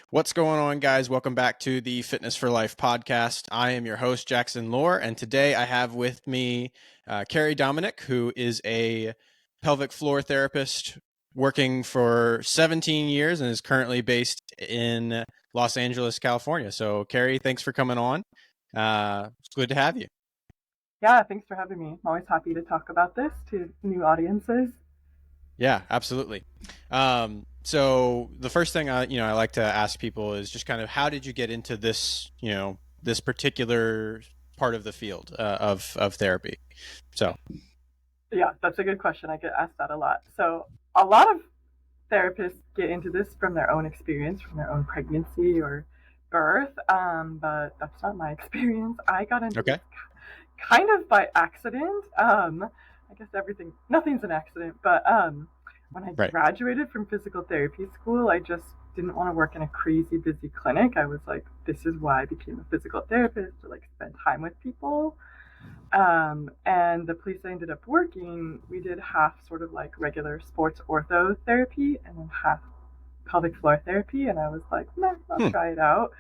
What's going on, guys? Welcome back to the Fitness for Life podcast. I am your host, Jackson Lohr, and today I have with me Carri Dominick, who is a pelvic floor therapist working for 17 years and is currently based in Los Angeles, California. So, Carri, thanks for coming on. It's good to have you. Yeah, thanks for having me. I'm always happy to talk about this to new audiences. Yeah, absolutely. So the first thing I like to ask people is just kind of how did you get into this, this particular part of the field of therapy? So Yeah, that's a good question. I get asked that a lot. So, a lot of therapists get into this from their own experience, from their own pregnancy or birth, but that's not my experience. I got into this okay, kind of by accident. I guess nothing's an accident, but when I right. graduated from physical therapy school, I just didn't want to work in a crazy busy clinic. I was like, this is why I became a physical therapist, to like spend time with people. And the place I ended up working, we did half sort of like regular sports ortho therapy and then half pelvic floor therapy. And I was like, nah, I'll Hmm. try it out.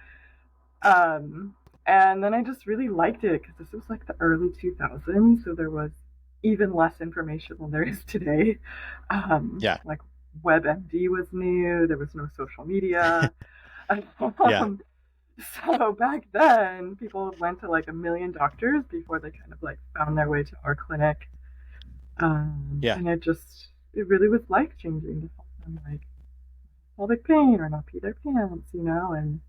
Um, and then I just really liked it because this was like the early 2000s, so there was even less information than there is today. Yeah, Like WebMD was new, there was no social media. yeah, Um, so back then, people went to like a million doctors before they kind of like found their way to our clinic. yeah, And it really was life changing to help them like pelvic pain or not pee their pants. And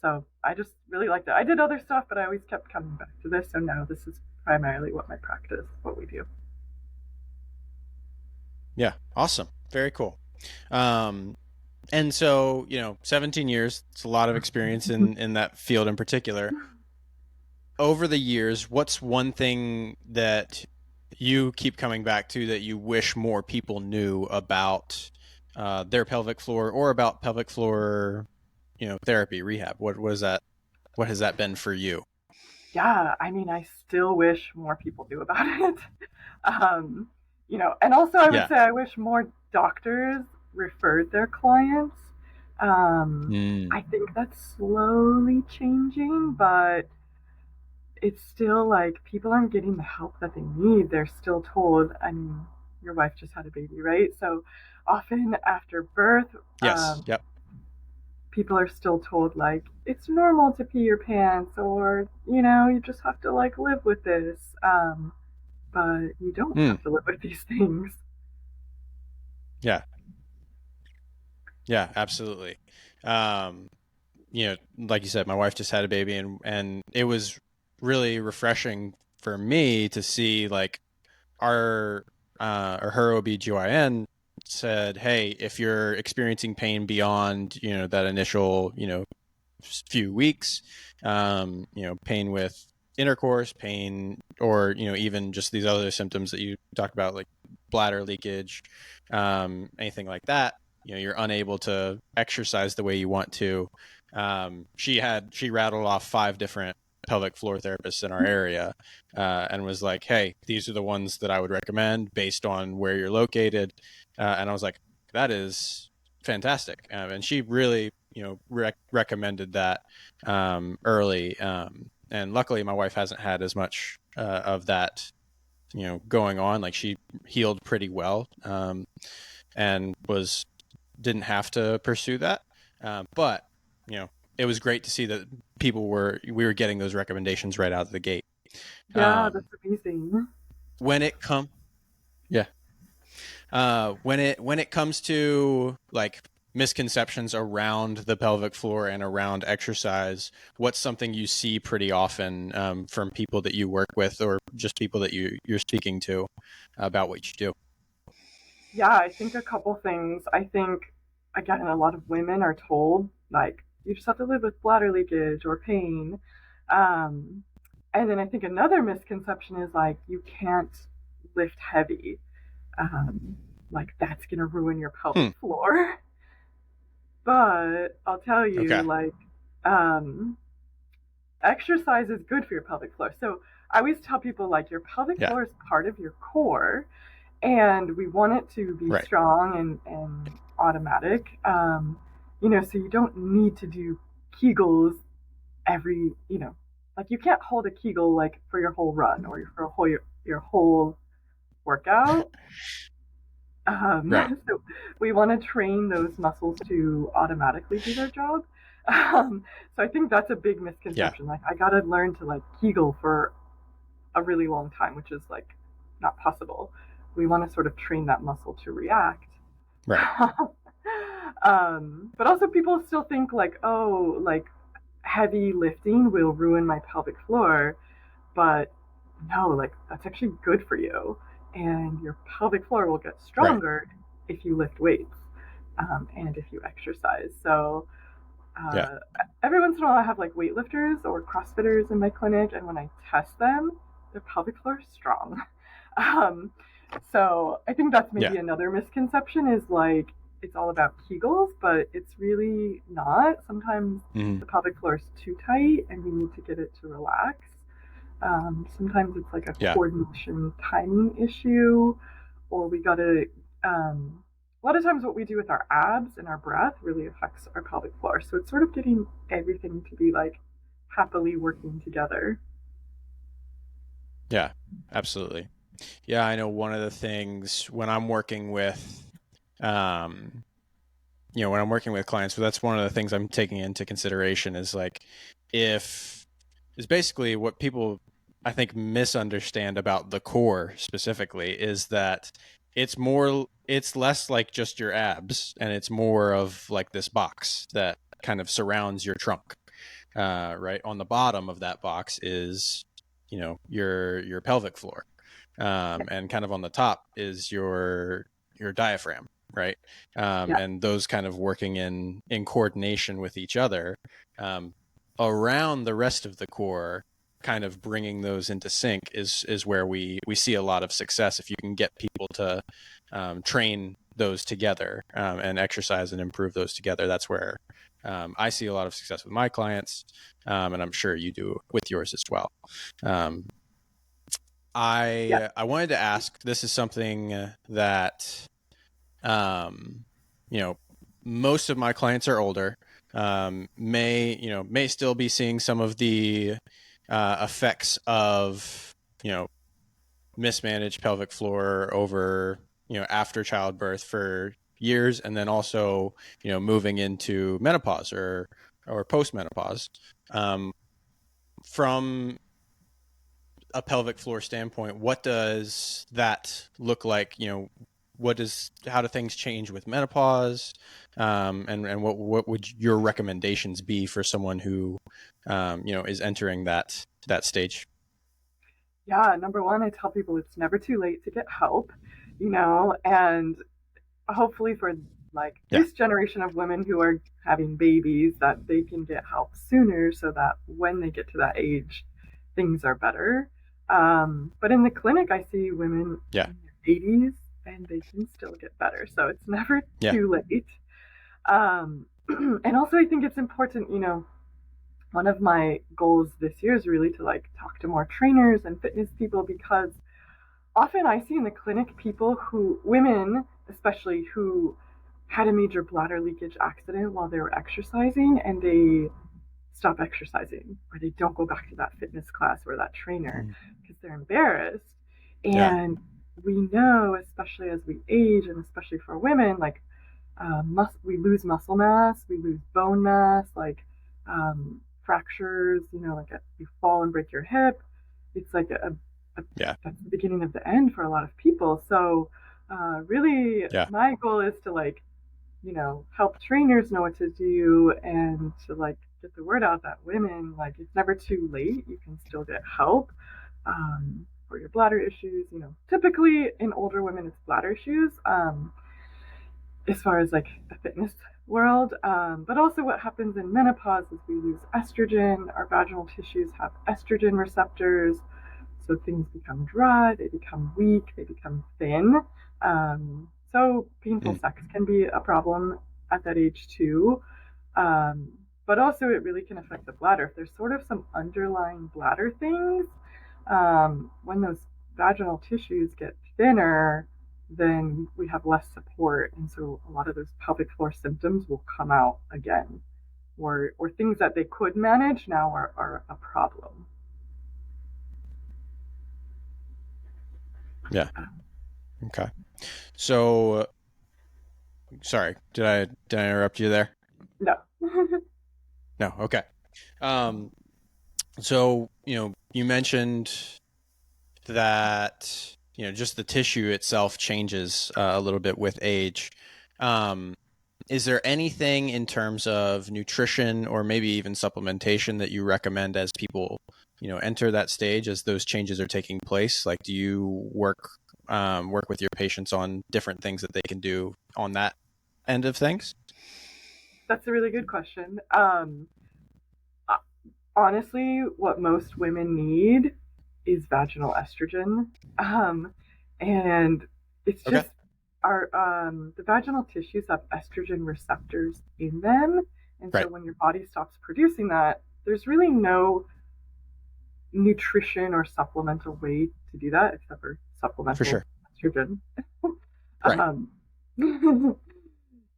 so I just really liked it. I did other stuff, but I always kept coming back to this. So now this is primarily what we do. yeah. Awesome. Very cool. Um, and so 17 years. It's a lot of experience in that field in particular. Over the years, what's one thing that you keep coming back to that you wish more people knew about their pelvic floor or about pelvic floor, therapy, rehab? What was that? What has that been for you? Yeah, I mean, I still wish more people knew about it. um, and also I would Yeah. say I wish more doctors referred their clients. Mm. I think that's slowly changing, but it's still like people aren't getting the help that they need. They're still told, I mean, your wife just had a baby, right? So often after birth, Yes. um, Yep. people are still told, like, it's normal to pee your pants, or, you just have to, like, live with this. But you don't Mm. have to live with these things. Yeah. Yeah. Absolutely. Um, like you said, my wife just had a baby, and it was really refreshing for me to see like our or her OBGYN said, hey, if you're experiencing pain beyond, that initial, few weeks, pain with intercourse, pain, or, even just these other symptoms that you talked about, like bladder leakage, anything like that, you're unable to exercise the way you want to. She rattled off 5 different pelvic floor therapists in our area, and was like, hey, these are the ones that I would recommend based on where you're located. And I was like, that is fantastic. And she really, recommended that early. And luckily, my wife hasn't had as much of that, going on. Like she healed pretty well, and didn't have to pursue that. But it was great to see that we were getting those recommendations right out of the gate. Yeah, Um, that's amazing. when it come, yeah, when it comes to like misconceptions around the pelvic floor and around exercise, what's something you see pretty often from people that you work with or just people that you're speaking to about what you do? Yeah, I think a couple things. I think, again, a lot of women are told, like, you just have to live with bladder leakage or pain. Um, and then I think another misconception is like, you can't lift heavy. Um, like, that's going to ruin your pelvic Hmm. floor. But I'll tell you, Okay. like, um, exercise is good for your pelvic floor. So I always tell people, like, your pelvic Yeah. floor is part of your core, and we want it to be Right. strong and automatic. So you don't need to do Kegels every, like you can't hold a Kegel like for your whole run or for your whole workout. Right. So we want to train those muscles to automatically do their job. So I think that's a big Yeah. misconception. Like I gotta learn to like Kegel for a really long time, which is like not possible. We want to sort of train that muscle to react. Right. But also people still think like, oh, like heavy lifting will ruin my pelvic floor, but no, like that's actually good for you, and your pelvic floor will get Right. stronger if you lift weights, and if you exercise. So Yeah. uh, every once in a while, I have like weightlifters or CrossFitters in my clinic, and when I test them, their pelvic floor is strong. Um, so I think that's Yeah. maybe another misconception is like it's all about Kegels, but it's really not. Sometimes Mhm. the pelvic floor is too tight, and we need to get it to relax. Sometimes it's like a Yeah. coordination timing issue, or we gotta. A lot of times, what we do with our abs and our breath really affects our pelvic floor. So it's sort of getting everything to be like happily working together. Yeah. Absolutely. Yeah, I know one of the things when I'm working with um when I'm working with clients, so that's one of the things I'm taking into consideration is like if is basically what people I think misunderstand about the core specifically is that it's less like just your abs and it's more of like this box that kind of surrounds your trunk. Right on the bottom of that box is your pelvic floor, Yeah, and kind of on the top is your diaphragm, right? yeah, And those kind of working in coordination with each other, um, around the rest of the core, kind of bringing those into sync is where we see a lot of success if you can get people to train those together, and exercise and improve those together. That's where I see a lot of success with my clients, and I'm sure you do with yours as well. Um, yeah, I wanted to ask. This is something that um, you know most of my clients are older. May still be seeing some of the effects of you know mismanaged pelvic floor over after childbirth for years, and then also moving into menopause or post menopause. From a pelvic floor standpoint, what does that look like? How do things change with menopause? And what would your recommendations be for someone who, is entering that stage? yeah. Number one, I tell people it's never too late to get help, and hopefully for like Yeah. this generation of women who are having babies that they can get help sooner so that when they get to that age things are better. But in the clinic I see women Yeah. in their 80s and they can still get better, so it's never Yeah. too late. And also I think it's important, one of my goals this year is really to like talk to more trainers and fitness people, because often I see in the clinic people women especially, who had a major bladder leakage accident while they were exercising and they stop exercising or they don't go back to that fitness class or that trainer Mhm. because they're embarrassed. Yeah. And we know, especially as we age and especially for women, like we lose muscle mass, we lose bone mass, like fractures, like you fall and break your hip. It's like Yeah. that's the beginning of the end for a lot of people. So, really, Yeah. my goal is to like, help trainers know what to do and to like get the word out that women, like, it's never too late. You can still get help for your bladder issues. Typically in older women, it's bladder issues. As far as like the fitness world. But also, what happens in menopause is we lose estrogen. Our vaginal tissues have estrogen receptors. So things become dry, they become weak, they become thin. So painful Mm. sex can be a problem at that age too. Um, but also, it really can affect the bladder. If there's sort of some underlying bladder things, when those vaginal tissues get thinner, then we have less support. And so a lot of those pelvic floor symptoms will come out again, or things that they could manage now are a problem. Yeah. Okay. So, sorry, did I interrupt you there? No. No. Okay. Um, so, you mentioned that, just the tissue itself changes a little bit with age. Um, is there anything in terms of nutrition or maybe even supplementation that you recommend as people, enter that stage as those changes are taking place? Like, do you work with your patients on different things that they can do on that end of things? That's a really good question. Honestly, what most women need is vaginal estrogen. And it's Okay. just our the vaginal tissues have estrogen receptors in them. And so Right. when your body stops producing that, there's really no nutrition or supplemental way to do that except for For supplemental sure. estrogen. Right. um,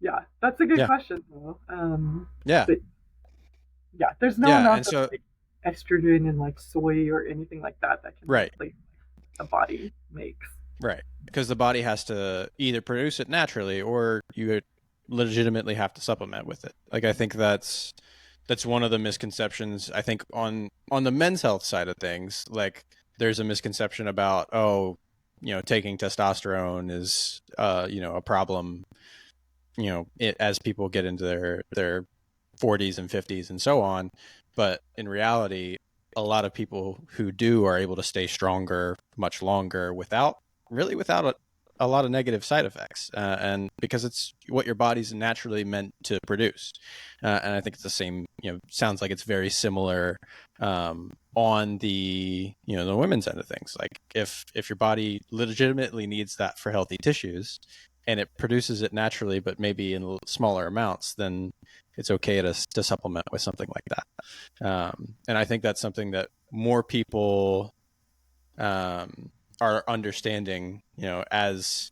yeah, that's a good Yeah. question though. Yeah. But yeah, there's no Yeah. amount And of so, like estrogen and like soy or anything like that can right. replace the body makes. Right. Because the body has to either produce it naturally or you legitimately have to supplement with it. Like I think that's one of the misconceptions I think on the men's health side of things. Like there's a misconception about, oh, taking testosterone is a problem, as people get into their 40s and 50s and so on. But in reality, a lot of people who do are able to stay stronger much longer without a lot of negative side effects. And because it's what your body's naturally meant to produce. And I think it's the same, sounds like it's very similar on the women's end of things. Like if your body legitimately needs that for healthy tissues and it produces it naturally, but maybe in smaller amounts, then it's okay to supplement with something like that. And I think that's something that more people are understanding, as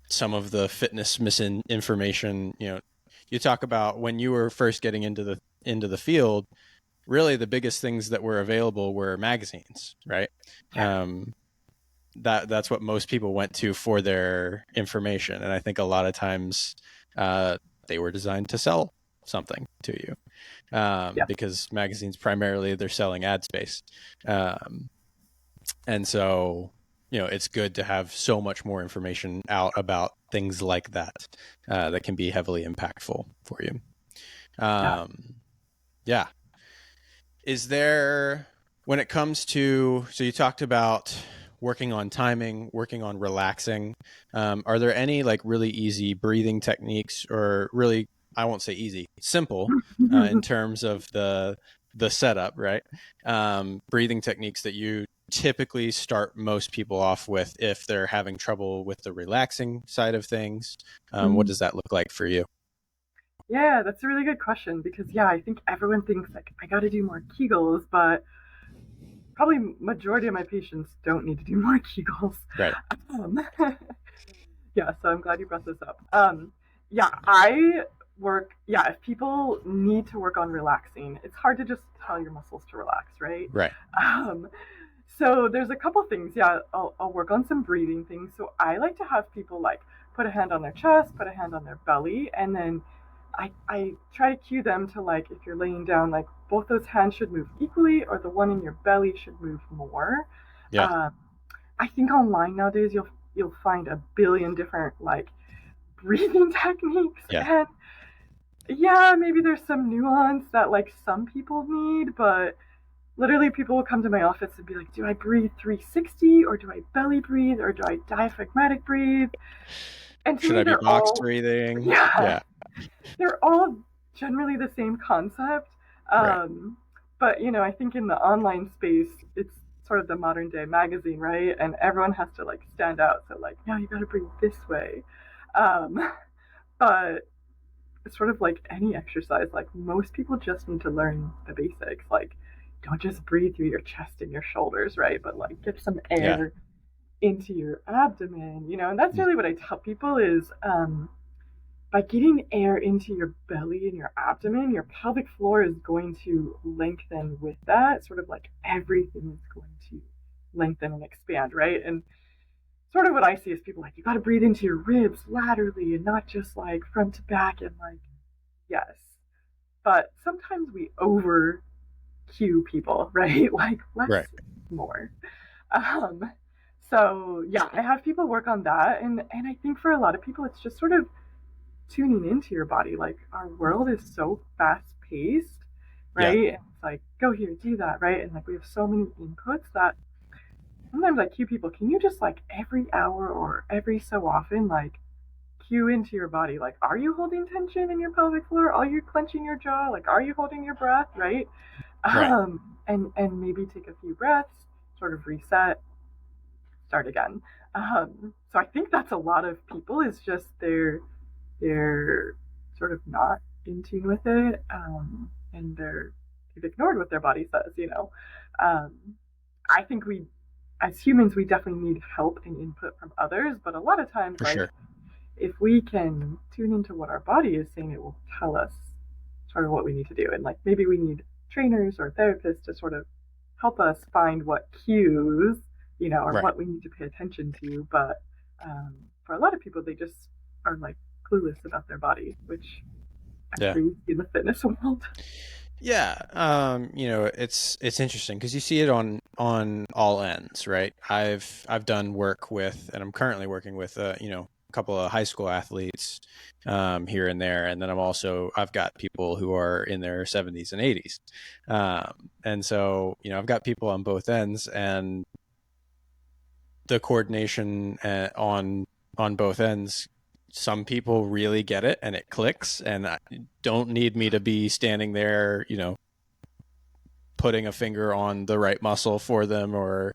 some of the fitness misinformation, you talk about when you were first getting into the field, really the biggest things that were available were magazines, right? Yeah, Um, that's what most people went to for their information, and I think a lot of times uh, they were designed to sell something to you, yeah, because magazines primarily they're selling ad space, um, and so it's good to have so much more information out about things like that that can be heavily impactful for you. yeah. Um, yeah. Is there, when it comes to, so you talked about working on timing, working on relaxing. Are there any like really easy breathing techniques, or really, I won't say easy, simple, in terms of the setup, right? Breathing techniques that you typically start most people off with if they're having trouble with the relaxing side of things. What does that look like for you? Yeah, that's a really good question because yeah, I think everyone thinks like I got to do more Kegels, but probably majority of my patients don't need to do more Kegels. Right. Um, yeah, so I'm glad you brought this up. Yeah, I work. Yeah, if people need to work on relaxing, it's hard to just tell your muscles to relax, right? Right. Um, so there's a couple things. Yeah, I'll work on some breathing things. So I like to have people like put a hand on their chest, put a hand on their belly, and then I try to cue them to like if you're laying down, like both those hands should move equally, or the one in your belly should move more. Yeah. Um, I think online nowadays you'll find a billion different like breathing techniques, Yeah. and yeah, maybe there's some nuance that like some people need, but literally people will come to my office and be like, do I breathe 360 or do I belly breathe or do I diaphragmatic breathe? And to Should me I be they're box all breathing? yeah, Yeah. they're all generally the same concept. Right. Um, but I think in the online space, it's sort of the modern day magazine, right? And everyone has to like stand out. So like, no, you got to breathe this way. Um, but it's sort of like any exercise. Like most people just need to learn the basics. Like, don't just breathe through your chest and your shoulders, right? But like, get some Yeah. air into your abdomen, and that's Mm. really what I tell people is by getting air into your belly and your abdomen, your pelvic floor is going to lengthen with that. Sort of like everything is going to lengthen and expand, right? And sort of what I see is people like, you got to breathe into your ribs laterally and not just like front to back. And like, yes. But sometimes we over cue people, right? Like, less Right. more. Um, so yeah, I have people work on that, and I think for a lot of people, it's just sort of tuning into your body. Like our world is so fast paced, Yeah, right? And it's like go here, do that, right? And like we have so many inputs that sometimes I cue people. Can you just like every hour or every so often like cue into your body? Like, are you holding tension in your pelvic floor? Are you clenching your jaw? Like, are you holding your breath? Right? right, And maybe take a few breaths, sort of reset, start again. So I think that's a lot of people is just they're sort of not in tune with it, and they've ignored what their body says. Um, I think we, as humans, we definitely need help and input from others, but a lot of times, for like sure. if we can tune into what our body is saying, it will tell us sort of what we need to do. And like maybe we need trainers or therapists to sort of help us find what cues, or Right. what we need to pay attention to. But for a lot of people, they just are like clueless about their body, which I'm Yeah. sure you see in the fitness world. Yeah, it's interesting because you see it on all ends, right? I've done work with, and I'm currently working with, a couple of high school athletes, here and there, and then I've got people who are in their 70s and 80s, and so I've got people on both ends, and the coordination on both ends. Some people really get it and it clicks, and I don't need me to be standing there, putting a finger on the right muscle for them, or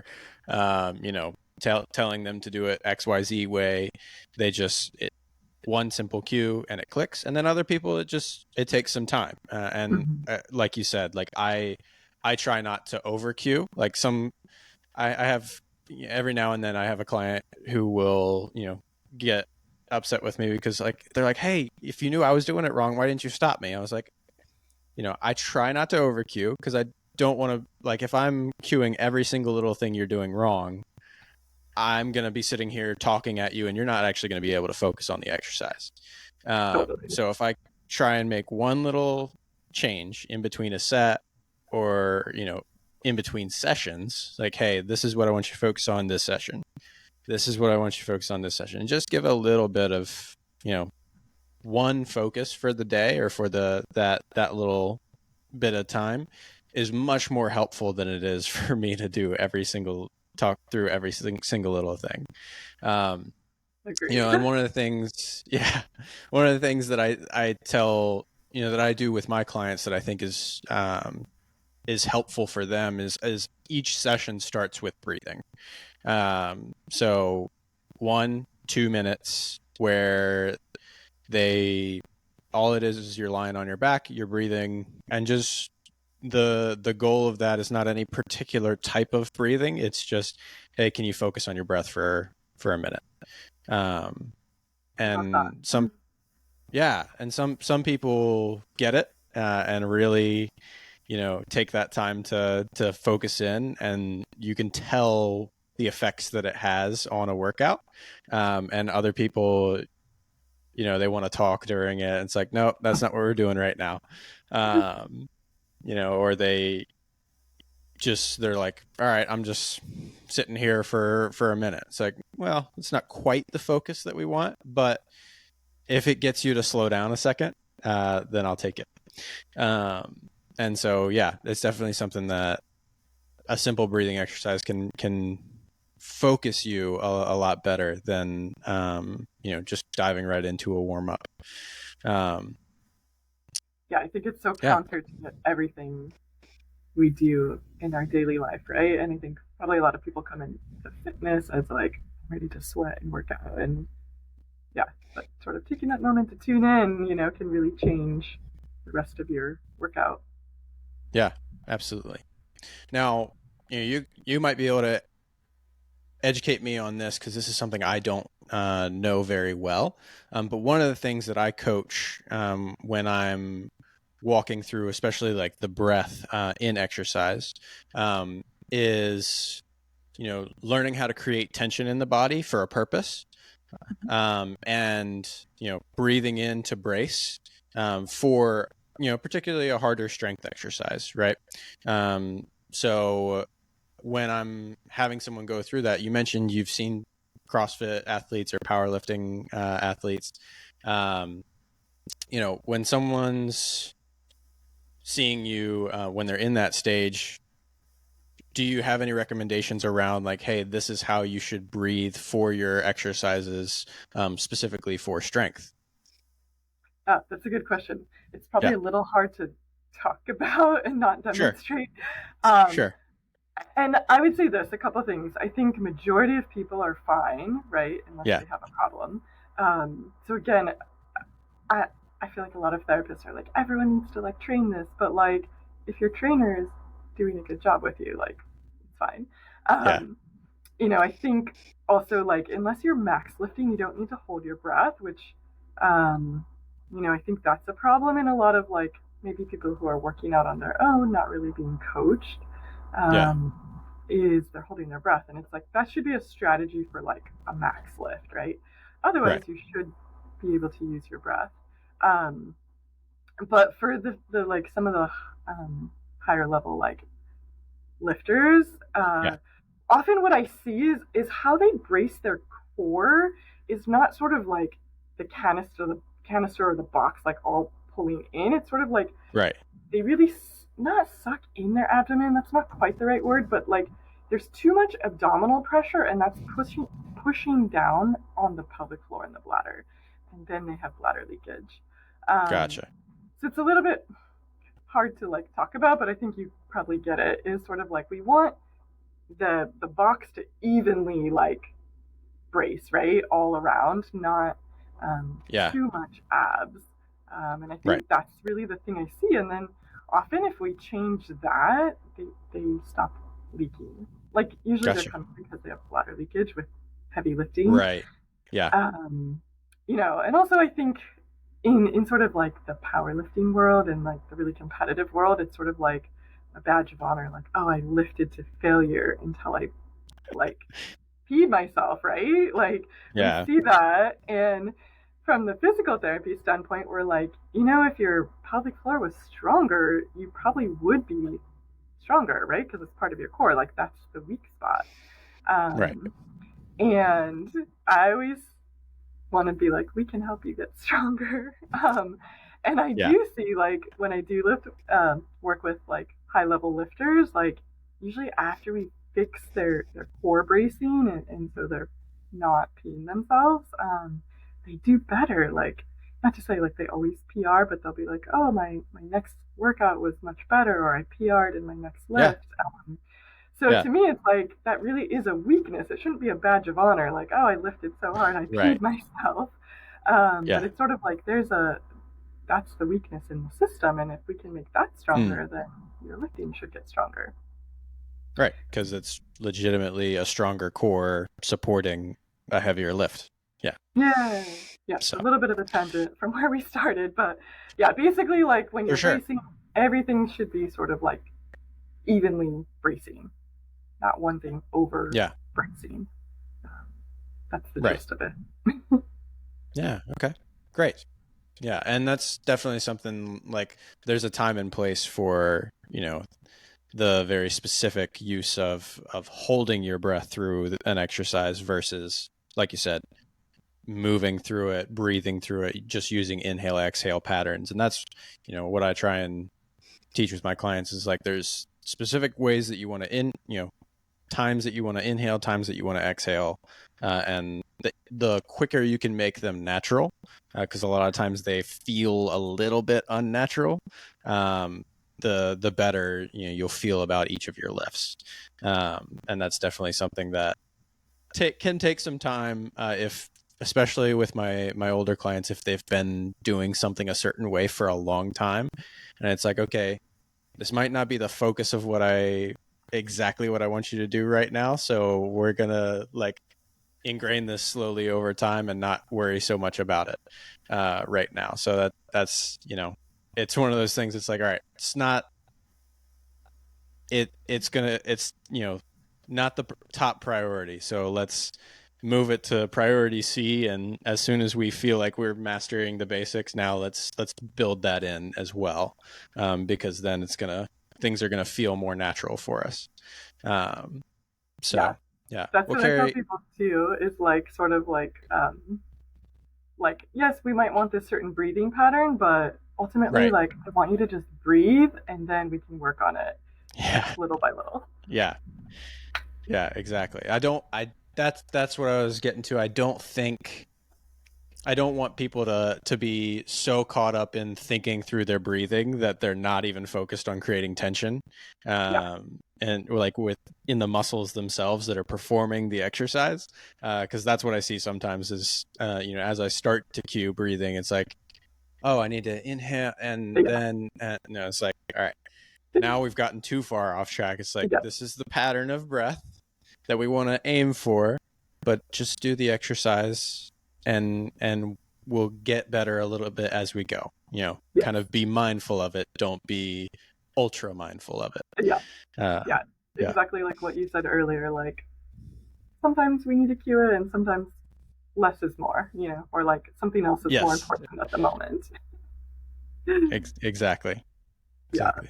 telling them to do it XYZ way. They just one simple cue and it clicks. And then other people, it takes some time, and Mm-hmm. like you said, like I try not to over cue. Like I have, every now and then I have a client who will get upset with me because like they're like, hey, if you knew I was doing it wrong, why didn't you stop me? I was like, I try not to over cue because I don't want to, like, if I'm cueing every single little thing you're doing wrong, I'm going to be sitting here talking at you and you're not actually going to be able to focus on the exercise. Totally. So if I try and make one little change in between a set, or, in between sessions, like, hey, this is what I want you to focus on this session. This is what I want you to focus on this session. And just give a little bit of, one focus for the day, or for that little bit of time, is much more helpful than it is for me to do talk through every single little thing. Um, Agreed. and one of the things, yeah, one of the things that I tell, that I do with my clients that I think is helpful for them is each session starts with breathing. So 1-2 minutes where they all it is you're lying on your back, you're breathing, and just the goal of that is not any particular type of breathing. It's just, hey, can you focus on your breath for a minute? Um, I love that. and some people get it, and really, take that time to focus in, and you can tell the effects that it has on a workout. And other people, they want to talk during it. It's like, no, that's not what we're doing right now. Um, or they're like, all right, I'm just sitting here for a minute. It's like, well, it's not quite the focus that we want, but if it gets you to slow down a second, then I'll take it. And so, yeah, it's definitely something that a simple breathing exercise can focus you a lot better than just diving right into a warm up. Um, Yeah, I think it's so yeah, counter to everything we do in our daily life, right? And I think probably a lot of people come into fitness as like ready to sweat and work out, and yeah, but sort of taking that moment to tune in, can really change the rest of your workout. yeah, absolutely. Now, you might be able to educate me on this because this is something I don't know very well. But one of the things that I coach when I'm walking through, especially like the breath in exercise, is learning how to create tension in the body for a purpose, and breathing in to brace for particularly a harder strength exercise, right? So when I'm having someone go through that, you mentioned you've seen CrossFit athletes or powerlifting athletes. Um, when someone's seeing you when they're in that stage, do you have any recommendations around like, hey, this is how you should breathe for your exercises, specifically for strength? That's a good question. It's probably Yeah, a little hard to talk about and not sure, demonstrate. Um, sure. and I would say this, a couple things. I think majority of people are fine, right, unless Yeah, they have a problem. So again, I I feel like a lot of therapists are like, everyone needs to like train this, but like if your trainer is doing a good job with you, like it's fine. yeah, Um, I think also like unless you're max lifting, you don't need to hold your breath, which um, I think that's a problem in a lot of like maybe people who are working out on their own, not really being coached. yeah. Um, is they're holding their breath, and it's like that should be a strategy for like a max lift, right? Otherwise, Right. you should be able to use your breath. Um, but for the like some of the higher level like lifters, Yeah. often what I see is how they brace their core is not sort of like the canister or the box like all pulling in. It's sort of like Right. they really not suck in their abdomen. That's not quite the right word, but like there's too much abdominal pressure, and that's pushing down on the pelvic floor and the bladder, and then they have bladder leakage. Um, Gotcha. so it's a little bit hard to like talk about, but I think you probably get it. Is sort of like we want the box to evenly like brace, right, all around, not Yeah. too much abs. And I Right. think that's really the thing I see. And then often, if we change that, they stop leaking. Like usually they're Gotcha. coming because they have bladder leakage with heavy lifting. Right. Yeah. Um, and also I think in sort of like the powerlifting world and like the really competitive world, it's sort of like a badge of honor. Like, oh, I lifted to failure until I like feed myself, right? Like we Yeah. see that. And from the physical therapy standpoint, we're like, if your pelvic floor was stronger, you probably would be stronger, right? Because it's part of your core. Like that's the weak spot. Right. Um, and I always want to be like, we can help you get stronger. And I Yeah. do see like when I do lift work with like high level lifters, like usually after we fix their core bracing and so they're not peeing themselves, they do better. Like not to say like they always PR, but they'll be like, oh my next workout was much better, or I PR'd in my next Yeah. lift. So Yeah. to me, it's like that really is a weakness. It shouldn't be a badge of honor. Like, oh, I lifted so hard, I Right. peed myself. But Yeah. it's sort of like that's the weakness in the system, and if we can make that Mm. stronger, then your lifting should get stronger. Right. Because it's legitimately a stronger core supporting a heavier lift. Yeah. Yeah, yeah. It's a So little bit of a tangent from where we started, but yeah, basically, like when for you're sure. bracing, everything should be sort of like evenly bracing, not one thing over Yeah. bracing. Um, that's the Right. gist of it. Yeah. Okay. Great. Yeah. And that's definitely something like there's a time and place for, the very specific use of holding your breath through an exercise versus, like you said, moving through it, breathing through it, just using inhale, exhale patterns. And that's, what I try and teach with my clients is like there's specific ways that you want to times that you want to inhale, times that you want to exhale. And the quicker you can make them natural, because a lot of times they feel a little bit unnatural, the better you'll feel about each of your lifts. And that's definitely something that can take some time, if especially with my older clients, if they've been doing something a certain way for a long time, and it's like, okay, this might not be the focus of what I exactly what I want you to do right now. So we're going to like ingrain this slowly over time and not worry so much about it right now. So that's, it's one of those things. It's like, all right, it's not, it's not the top priority. So let's move it to priority C. And as soon as we feel like we're mastering the basics, now let's build that in as well. Because then things are going to feel more natural for us. Um, Yeah, so yeah, that's well, what I tell Carri, people too. Is like sort of like yes, we might want this certain breathing pattern, but ultimately, right. like I want you to just breathe, and then we can work on it, like Yeah. little by little. Yeah. Yeah, exactly. That's what I was getting to. I don't want people to be so caught up in thinking through their breathing that they're not even focused on creating tension. Yeah, And like with in the muscles themselves that are performing the exercise. Cause that's what I see sometimes is, as I start to cue breathing, it's like, oh, I need to inhale. And yeah, then, no, it's like, all right, now we've gotten too far off track. It's like, yeah, this is the pattern of breath that we want to aim for, but just do the exercise and we'll get better a little bit as we go. yes, Kind of be mindful of it. Don't be ultra mindful of it. yeah, Uh, yeah. yeah. Exactly like what you said earlier. Like sometimes we need to cue it, and sometimes less is more. Or like something else is more Yes. important at the moment. Exactly. Yeah. Exactly.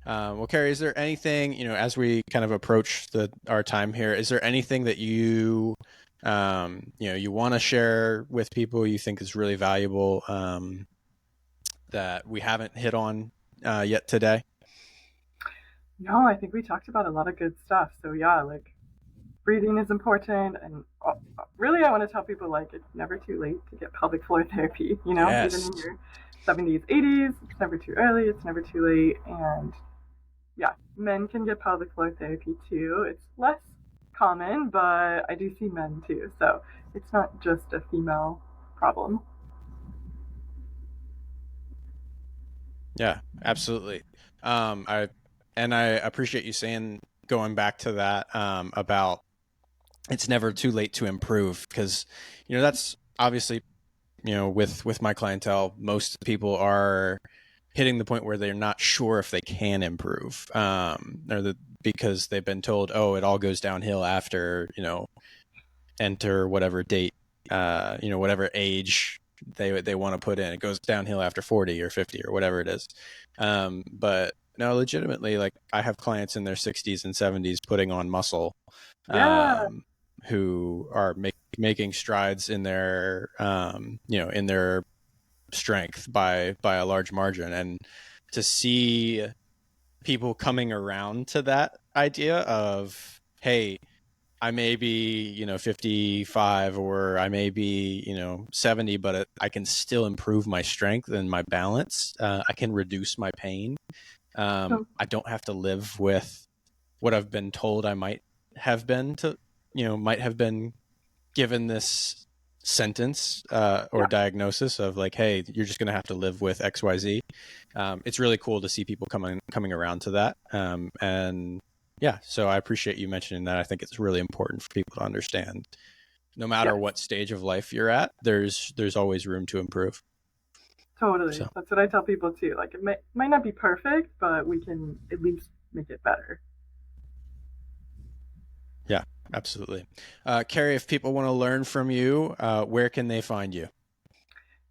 Well, Carri, is there anything, as we kind of approach our time here, is there anything that you want to share with people you think is really valuable, that we haven't hit on yet today? No, I think we talked about a lot of good stuff. So yeah, like breathing is important, and really, I want to tell people like it's never too late to get pelvic floor therapy. Even Yes. in your 70s, 80s, it's never too early. It's never too late, and yeah, men can get pelvic floor therapy too. It's less common, but I do see men too, so it's not just a female problem. Yeah, absolutely. I appreciate you saying, going back to that, about it's never too late to improve, because that's obviously, with my clientele, most people are hitting the point where they're not sure if they can improve, because they've been told, oh, it all goes downhill after, enter whatever date, whatever age they want to put in. It goes downhill after 40 or 50 or whatever it is. But no, legitimately, like I have clients in their 60s and 70s putting on muscle, Yeah. um, who are making strides in their, in their strength by a large margin. And to see people coming around to that idea of, hey, I may be, 55, or I may be, 70, but I can still improve my strength and my balance. I can reduce my pain. So I don't have to live with what I've been told I might have been given this sentence, or yeah, diagnosis of like, hey, you're just going to have to live with XYZ. It's really cool to see people coming around to that. And yeah, so I appreciate you mentioning that. I think it's really important for people to understand, no matter yes, what stage of life you're at, there's always room to improve. totally. So That's what I tell people too. Like it might not be perfect, but we can at least make it better. yeah, absolutely. Carri, if people want to learn from you, where can they find you?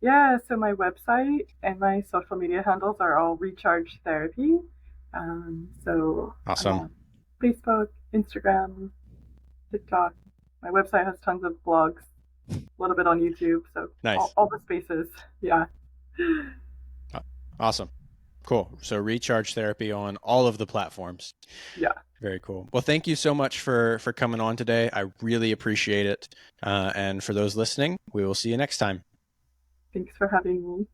Yeah, so my website and my social media handles are all Recharge Therapy. So I'm Awesome. on Facebook, Instagram, TikTok. My website has tons of blogs, a little bit on YouTube. So all, Nice. all the spaces. Yeah. Awesome. Cool. So recharge therapy on all of the platforms. Yeah. Very cool. Well, thank you so much for coming on today. I really appreciate it. And for those listening, we will see you next time. Thanks for having me.